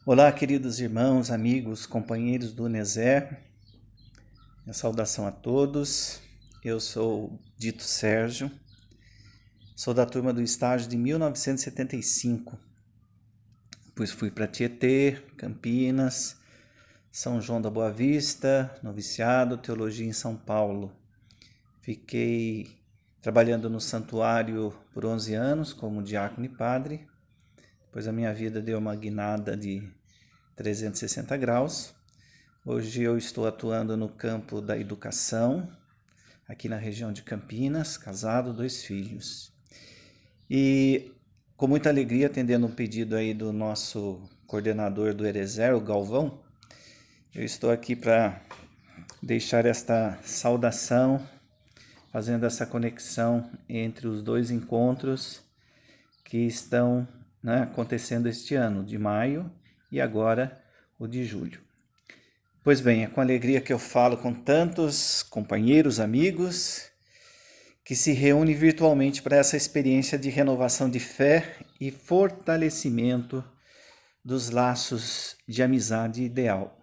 Olá, queridos irmãos, amigos, companheiros do Uneser. Minha saudação a todos. Eu sou Dito Sérgio, sou da turma do estágio de 1975, pois fui para Tietê, Campinas, São João da Boa Vista, noviciado, teologia em São Paulo. Fiquei trabalhando no santuário por 11 anos como diácono e padre. Depois a minha vida deu uma guinada de 360 graus. Hoje eu estou atuando no campo da educação, aqui na região de Campinas, casado, 2 filhos. E com muita alegria, atendendo um pedido aí do nosso coordenador do Erezer, o Galvão, eu estou aqui para deixar esta saudação, fazendo essa conexão entre os dois encontros que estão acontecendo este ano, de maio e agora o de julho. Pois bem, é com alegria que eu falo com tantos companheiros, amigos, que se reúnem virtualmente para essa experiência de renovação de fé e fortalecimento dos laços de amizade ideal.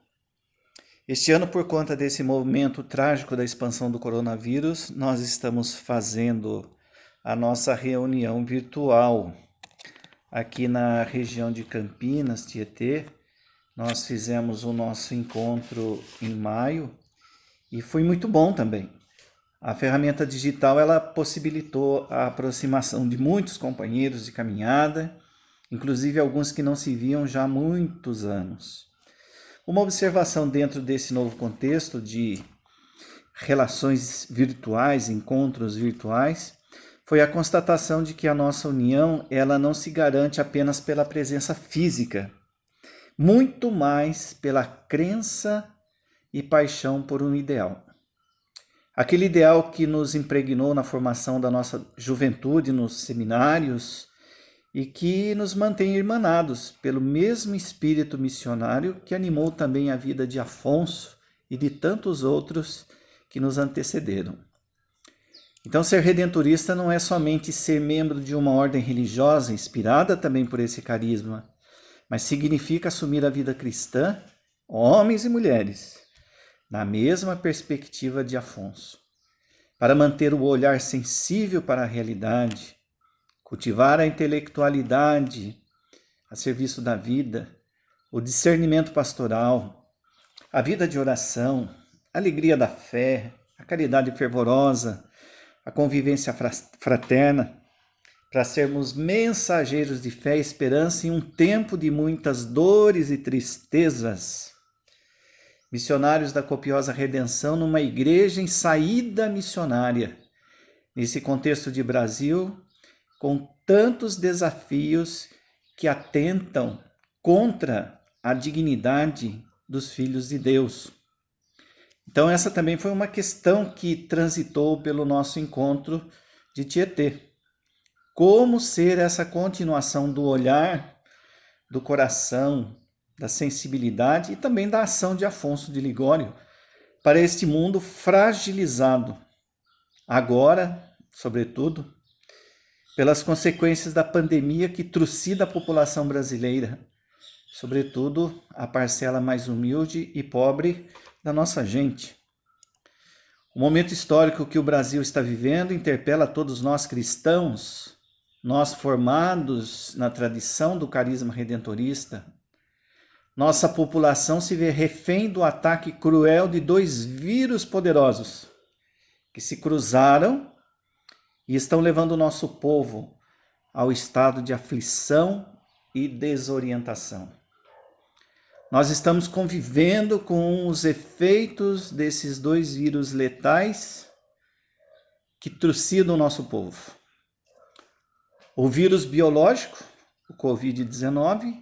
Este ano, por conta desse momento trágico da expansão do coronavírus, nós estamos fazendo a nossa reunião virtual aqui na região de Campinas, Tietê. Nós fizemos o nosso encontro em maio e foi muito bom também. A ferramenta digital ela possibilitou a aproximação de muitos companheiros de caminhada, inclusive alguns que não se viam já há muitos anos. Uma observação dentro desse novo contexto de relações virtuais, encontros virtuais, foi a constatação de que a nossa união ela não se garante apenas pela presença física, muito mais pela crença e paixão por um ideal. Aquele ideal que nos impregnou na formação da nossa juventude nos seminários e que nos mantém irmanados pelo mesmo espírito missionário que animou também a vida de Afonso e de tantos outros que nos antecederam. Então, ser redentorista não é somente ser membro de uma ordem religiosa inspirada também por esse carisma, mas significa assumir a vida cristã, homens e mulheres, na mesma perspectiva de Afonso, para manter o olhar sensível para a realidade, cultivar a intelectualidade a serviço da vida, o discernimento pastoral, a vida de oração, a alegria da fé, a caridade fervorosa, a convivência fraterna, para sermos mensageiros de fé e esperança em um tempo de muitas dores e tristezas. Missionários da copiosa redenção numa igreja em saída missionária, nesse contexto de Brasil, com tantos desafios que atentam contra a dignidade dos filhos de Deus. Então essa também foi uma questão que transitou pelo nosso encontro de Tietê. Como ser essa continuação do olhar, do coração, da sensibilidade e também da ação de Afonso de Ligório para este mundo fragilizado, agora, sobretudo, pelas consequências da pandemia que trucida a população brasileira, sobretudo a parcela mais humilde e pobre da nossa gente. O momento histórico que o Brasil está vivendo interpela todos nós cristãos, nós formados na tradição do carisma redentorista. Nossa população se vê refém do ataque cruel de 2 vírus poderosos que se cruzaram e estão levando o nosso povo ao estado de aflição e desorientação. Nós estamos convivendo com os efeitos desses 2 vírus letais que trucidam o nosso povo. O vírus biológico, o Covid-19,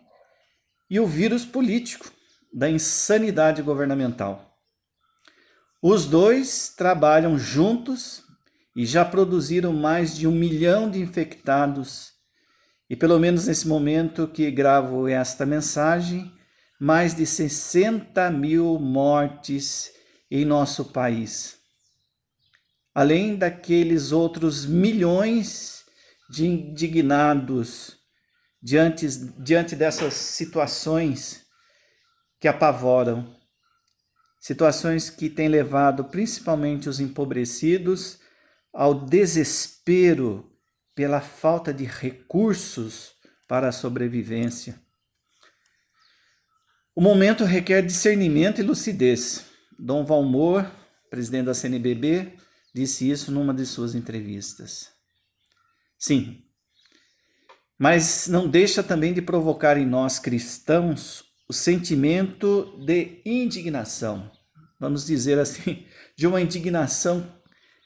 e o vírus político, da insanidade governamental. Os 2 trabalham juntos e já produziram mais de 1 milhão de infectados, e pelo menos nesse momento que gravo esta mensagem, mais de 60 mil mortes em nosso país. Além daqueles outros milhões de indignados diante dessas situações que apavoram, situações que têm levado principalmente os empobrecidos ao desespero pela falta de recursos para a sobrevivência. O momento requer discernimento e lucidez. Dom Valmor, presidente da CNBB, disse isso numa de suas entrevistas. Sim, mas não deixa também de provocar em nós cristãos o sentimento de indignação, vamos dizer assim, de uma indignação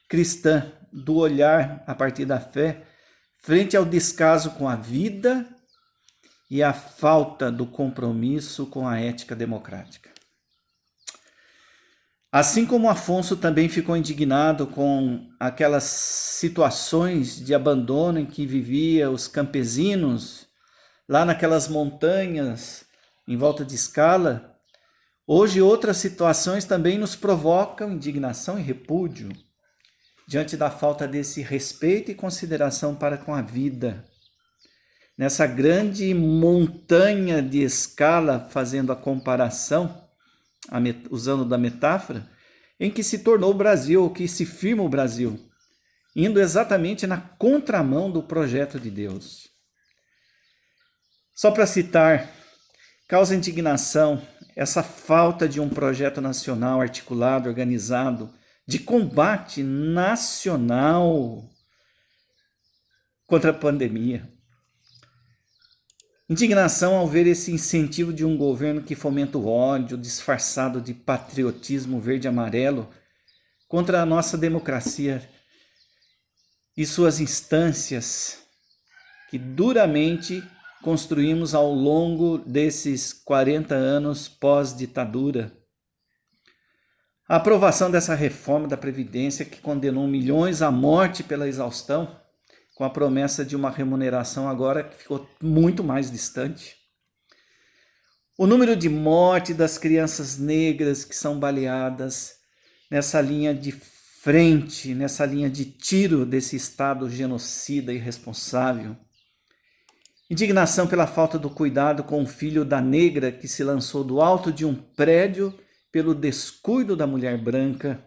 cristã, do olhar a partir da fé, frente ao descaso com a vida e a falta do compromisso com a ética democrática. Assim como Afonso também ficou indignado com aquelas situações de abandono em que viviam os campesinos, lá naquelas montanhas em volta de Escala, hoje outras situações também nos provocam indignação e repúdio diante da falta desse respeito e consideração para com a vida. Nessa grande montanha de Escala, fazendo a comparação, usando da metáfora, em que se tornou o Brasil, ou que se firma o Brasil, indo exatamente na contramão do projeto de Deus. Só para citar, causa indignação essa falta de um projeto nacional articulado, organizado, de combate nacional contra a pandemia. Indignação ao ver esse incentivo de um governo que fomenta o ódio, disfarçado de patriotismo verde-amarelo, contra a nossa democracia e suas instâncias, que duramente construímos ao longo desses 40 anos pós-ditadura. A aprovação dessa reforma da Previdência, que condenou milhões à morte pela exaustão, com a promessa de uma remuneração agora que ficou muito mais distante. O número de mortes das crianças negras que são baleadas nessa linha de frente, nessa linha de tiro desse Estado genocida e irresponsável. Indignação pela falta do cuidado com o filho da negra que se lançou do alto de um prédio pelo descuido da mulher branca.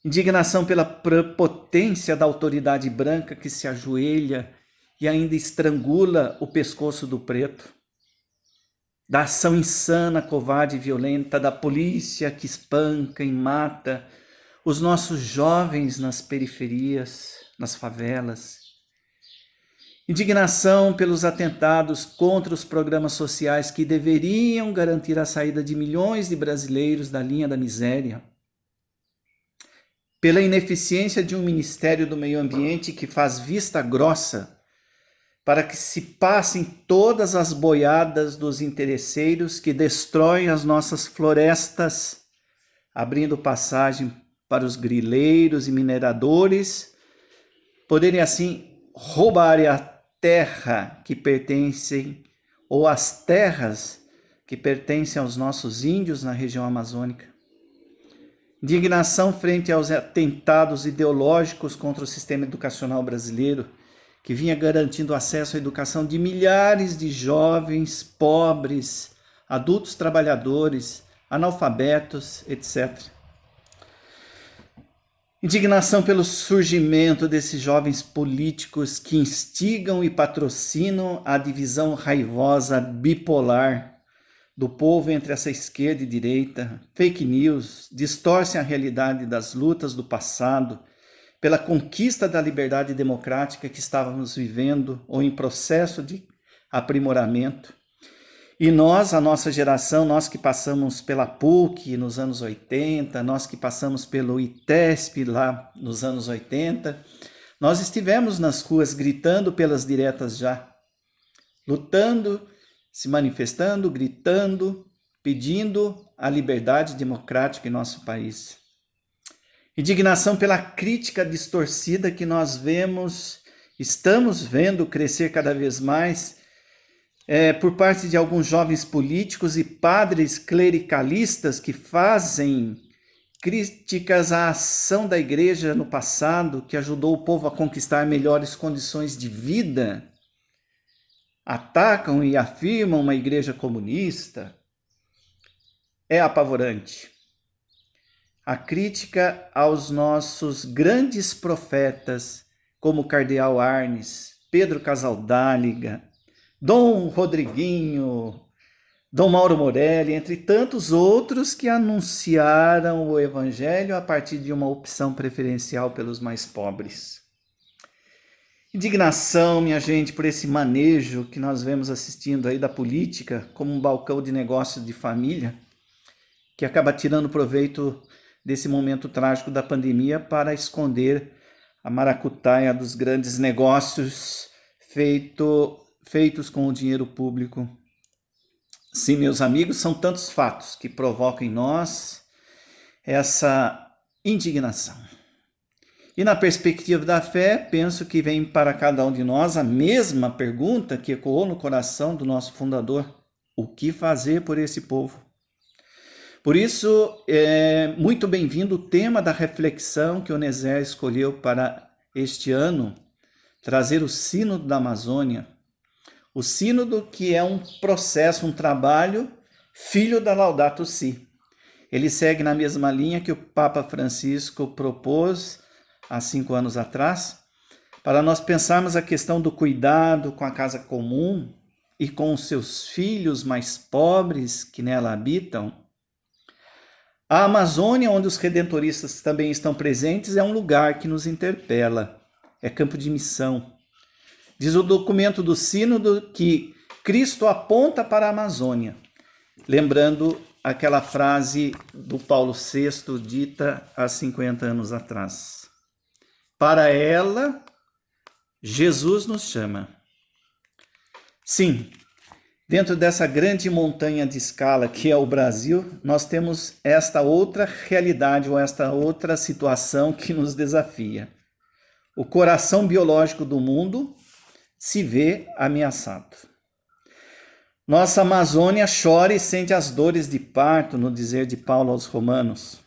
Indignação pela prepotência da autoridade branca que se ajoelha e ainda estrangula o pescoço do preto. Da ação insana, covarde e violenta da polícia que espanca e mata os nossos jovens nas periferias, nas favelas. Indignação pelos atentados contra os programas sociais que deveriam garantir a saída de milhões de brasileiros da linha da miséria. Pela ineficiência de um Ministério do Meio Ambiente que faz vista grossa para que se passem todas as boiadas dos interesseiros que destroem as nossas florestas, abrindo passagem para os grileiros e mineradores poderem assim roubar a terra que pertencem, ou as terras que pertencem aos nossos índios na região amazônica. Indignação frente aos atentados ideológicos contra o sistema educacional brasileiro, que vinha garantindo acesso à educação de milhares de jovens, pobres, adultos trabalhadores, analfabetos, etc. Indignação pelo surgimento desses jovens políticos que instigam e patrocinam a divisão raivosa bipolar do povo entre essa esquerda e direita, fake news, distorcem a realidade das lutas do passado pela conquista da liberdade democrática que estávamos vivendo ou em processo de aprimoramento. E nós, a nossa geração, nós que passamos pela PUC nos anos 80, nós que passamos pelo ITESP lá nos anos 80, nós estivemos nas ruas gritando pelas diretas já, lutando, se manifestando, gritando, pedindo a liberdade democrática em nosso país. Indignação pela crítica distorcida que nós estamos vendo crescer cada vez mais por parte de alguns jovens políticos e padres clericalistas que fazem críticas à ação da igreja no passado, que ajudou o povo a conquistar melhores condições de vida. Atacam e afirmam uma igreja comunista, é apavorante. A crítica aos nossos grandes profetas, como Cardeal Arnes, Pedro Casaldáliga, Dom Rodriguinho, Dom Mauro Morelli, entre tantos outros que anunciaram o Evangelho a partir de uma opção preferencial pelos mais pobres. Indignação, minha gente, por esse manejo que nós vemos assistindo aí da política como um balcão de negócio de família, que acaba tirando proveito desse momento trágico da pandemia para esconder a maracutaia dos grandes negócios feitos com o dinheiro público. Sim, meus amigos, são tantos fatos que provocam em nós essa indignação. E na perspectiva da fé, penso que vem para cada um de nós a mesma pergunta que ecoou no coração do nosso fundador: o que fazer por esse povo? Por isso, é muito bem-vindo o tema da reflexão que o Nezer escolheu para este ano, trazer o Sínodo da Amazônia. O Sínodo, que é um processo, um trabalho, filho da Laudato Si. Ele segue na mesma linha que o Papa Francisco propôs há 5 anos atrás, para nós pensarmos a questão do cuidado com a casa comum e com os seus filhos mais pobres que nela habitam. A Amazônia, onde os redentoristas também estão presentes, é um lugar que nos interpela, é campo de missão. Diz o documento do Sínodo que Cristo aponta para a Amazônia, lembrando aquela frase do Paulo VI dita há 50 anos atrás. Para ela, Jesus nos chama. Sim, dentro dessa grande montanha de escala que é o Brasil, nós temos esta outra realidade ou esta outra situação que nos desafia. O coração biológico do mundo se vê ameaçado. Nossa Amazônia chora e sente as dores de parto, no dizer de Paulo aos Romanos.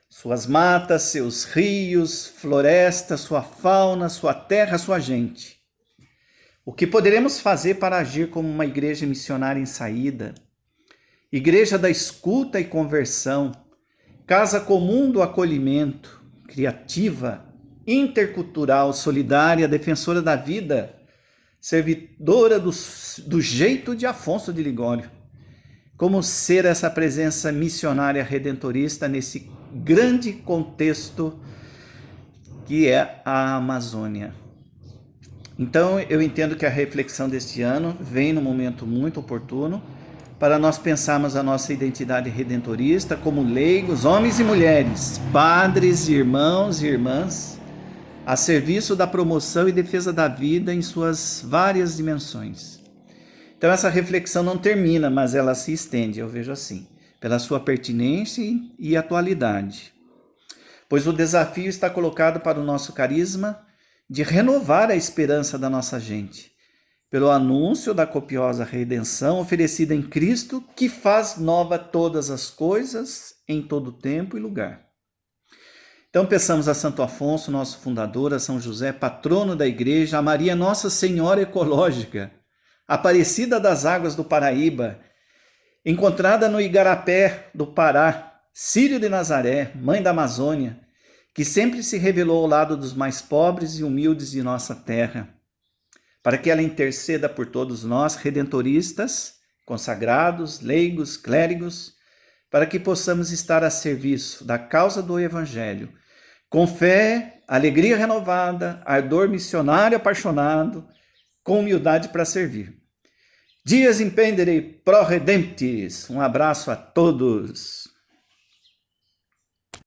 Suas matas, seus rios, florestas, sua fauna, sua terra, sua gente. O que poderemos fazer para agir como uma igreja missionária em saída? Igreja da escuta e conversão, casa comum do acolhimento, criativa, intercultural, solidária, defensora da vida, servidora do jeito de Afonso de Ligório. Como ser essa presença missionária redentorista nesse grande contexto que é a Amazônia? Então, eu entendo que a reflexão deste ano vem num momento muito oportuno para nós pensarmos a nossa identidade redentorista como leigos, homens e mulheres, padres, irmãos e irmãs, a serviço da promoção e defesa da vida em suas várias dimensões. Então essa reflexão não termina, mas ela se estende, eu vejo assim, pela sua pertinência e atualidade. Pois o desafio está colocado para o nosso carisma de renovar a esperança da nossa gente, pelo anúncio da copiosa redenção oferecida em Cristo, que faz nova todas as coisas, em todo tempo e lugar. Então peçamos a Santo Afonso, nosso fundador, a São José, patrono da igreja, a Maria Nossa Senhora Ecológica, Aparecida das Águas do Paraíba, encontrada no Igarapé do Pará, Círio de Nazaré, mãe da Amazônia, que sempre se revelou ao lado dos mais pobres e humildes de nossa terra, para que ela interceda por todos nós, redentoristas, consagrados, leigos, clérigos, para que possamos estar a serviço da causa do Evangelho, com fé, alegria renovada, ardor missionário apaixonado, com humildade para servir. Dies impendere pro redemptis. Um abraço a todos.